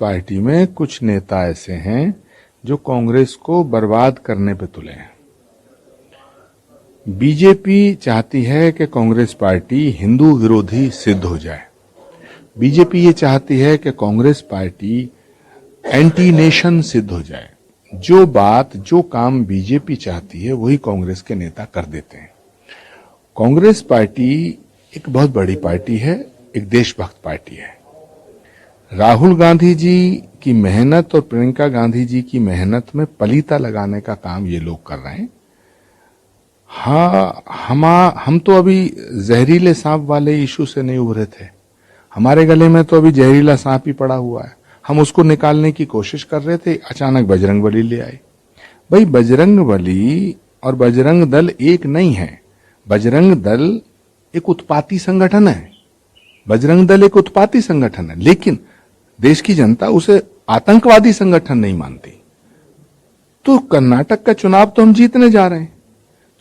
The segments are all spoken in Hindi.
पार्टी में कुछ नेता ऐसे हैं जो कांग्रेस को बर्बाद करने पे तुले हैं। बीजेपी चाहती है कि कांग्रेस पार्टी हिंदू विरोधी सिद्ध हो जाए। बीजेपी ये चाहती है कि कांग्रेस पार्टी एंटी नेशन सिद्ध हो जाए। जो बात, जो काम बीजेपी चाहती है वही कांग्रेस के नेता कर देते हैं। कांग्रेस पार्टी एक बहुत बड़ी पार्टी है, एक देशभक्त पार्टी है। राहुल गांधी जी की मेहनत और प्रियंका गांधी जी की मेहनत में पलीता लगाने का काम ये लोग कर रहे हैं। हाँ, हम तो अभी जहरीले सांप वाले इशू से नहीं उभरे थे। हमारे गले में तो अभी जहरीला सांप ही पड़ा हुआ है। हम उसको निकालने की कोशिश कर रहे थे, अचानक बजरंगबली ले आए। भाई, बजरंगबली और बजरंग दल एक नहीं है। बजरंग दल एक उत्पाती संगठन है। बजरंग दल एक उत्पाती संगठन है, लेकिन देश की जनता उसे आतंकवादी संगठन नहीं मानती। तो कर्नाटक का चुनाव तो हम जीतने जा रहे हैं।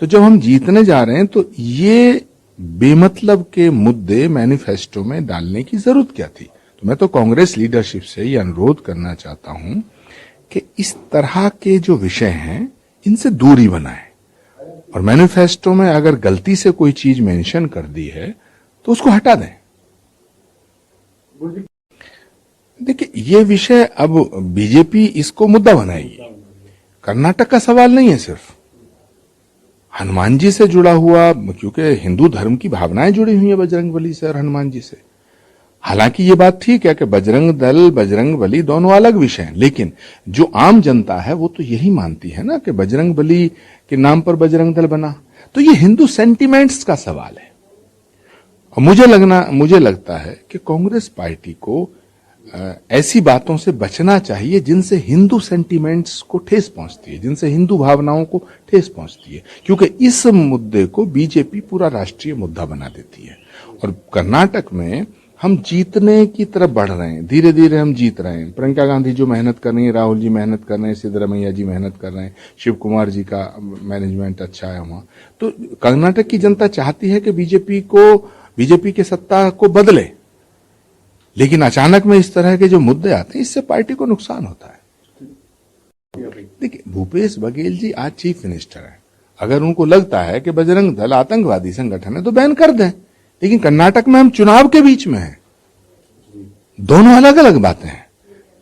तो जब हम जीतने जा रहे हैं तो ये बेमतलब के मुद्दे मैनिफेस्टो में डालने की जरूरत क्या थी? तो मैं तो कांग्रेस लीडरशिप से ये अनुरोध करना चाहता हूं कि इस तरह के जो विषय हैं इनसे दूरी बनाएं, और मैनिफेस्टो में अगर गलती से कोई चीज मेंशन कर दी है तो उसको हटा दें। देखिए, ये विषय अब बीजेपी इसको मुद्दा बनाएगी। कर्नाटक का सवाल नहीं है सिर्फ हनुमान जी से जुड़ा हुआ, क्योंकि हिंदू धर्म की भावनाएं जुड़ी हुई है बजरंगबली से और हनुमान जी से। हालांकि ये बात ठीक है कि बजरंग दल, बजरंगबली दोनों अलग विषय हैं, लेकिन जो आम जनता है वो तो यही मानती है ना कि बजरंगबली के नाम पर बजरंग दल बना। तो ये हिंदू सेंटिमेंट्स का सवाल है। और मुझे लगता है कि कांग्रेस पार्टी को ऐसी बातों से बचना चाहिए जिनसे हिंदू सेंटिमेंट्स को ठेस पहुंचती है, जिनसे हिंदू भावनाओं को ठेस पहुंचती है, क्योंकि इस मुद्दे को बीजेपी पूरा राष्ट्रीय मुद्दा बना देती है। और कर्नाटक में हम जीतने की तरफ बढ़ रहे हैं, धीरे धीरे हम जीत रहे हैं। प्रियंका गांधी जो मेहनत कर रही है, राहुल जी मेहनत कर रहे हैं, सिद्धरमैया जी मेहनत कर रहे हैं, शिव कुमार जी का मैनेजमेंट अच्छा है वहां। तो कर्नाटक की जनता चाहती है कि बीजेपी के सत्ता को बदले, लेकिन अचानक में इस तरह के जो मुद्दे आते हैं इससे पार्टी को नुकसान होता है। देखिए, भूपेश बघेल जी आज चीफ मिनिस्टर हैं। अगर उनको लगता है कि बजरंग दल आतंकवादी संगठन है तो बैन कर दें, लेकिन कर्नाटक में हम चुनाव के बीच में हैं। दोनों अलग अलग बातें हैं।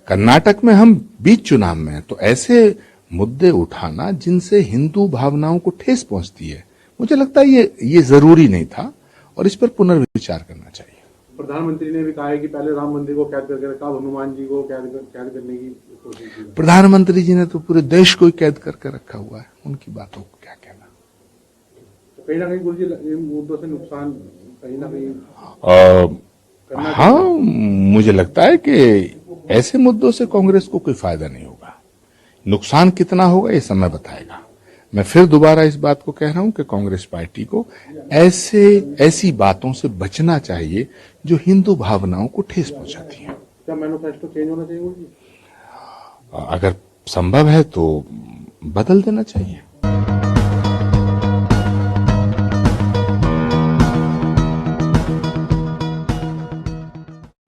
कर्नाटक में हम बीच चुनाव में हैं, तो ऐसे मुद्दे उठाना जिनसे हिंदू भावनाओं को ठेस पहुंचती है, मुझे लगता है ये जरूरी नहीं था और इस पर पुनर्विचार करना चाहिए। प्रधानमंत्री ने भी कहा है कि पहले राम मंदिर को कैद करके रखा, हनुमान जी को कैद करने की कोशिश की। प्रधानमंत्री जी ने तो पूरे देश को ही कैद करके रखा हुआ है, उनकी बातों को क्या कहना। तो कहीं ना कहीं गुरु जी मुद्दों से नुकसान कहीं ना कहीं हाँ, मुझे लगता है कि ऐसे मुद्दों से कांग्रेस को कोई फायदा नहीं होगा। नुकसान कितना होगा ये समय बताएगा। मैं फिर दोबारा इस बात को कह रहा हूं कि कांग्रेस पार्टी को ऐसी बातों से बचना चाहिए जो हिंदू भावनाओं को ठेस पहुंचाती हैं। क्या मैनिफेस्टो चेंज होना चाहिए? अगर संभव है तो बदल देना चाहिए।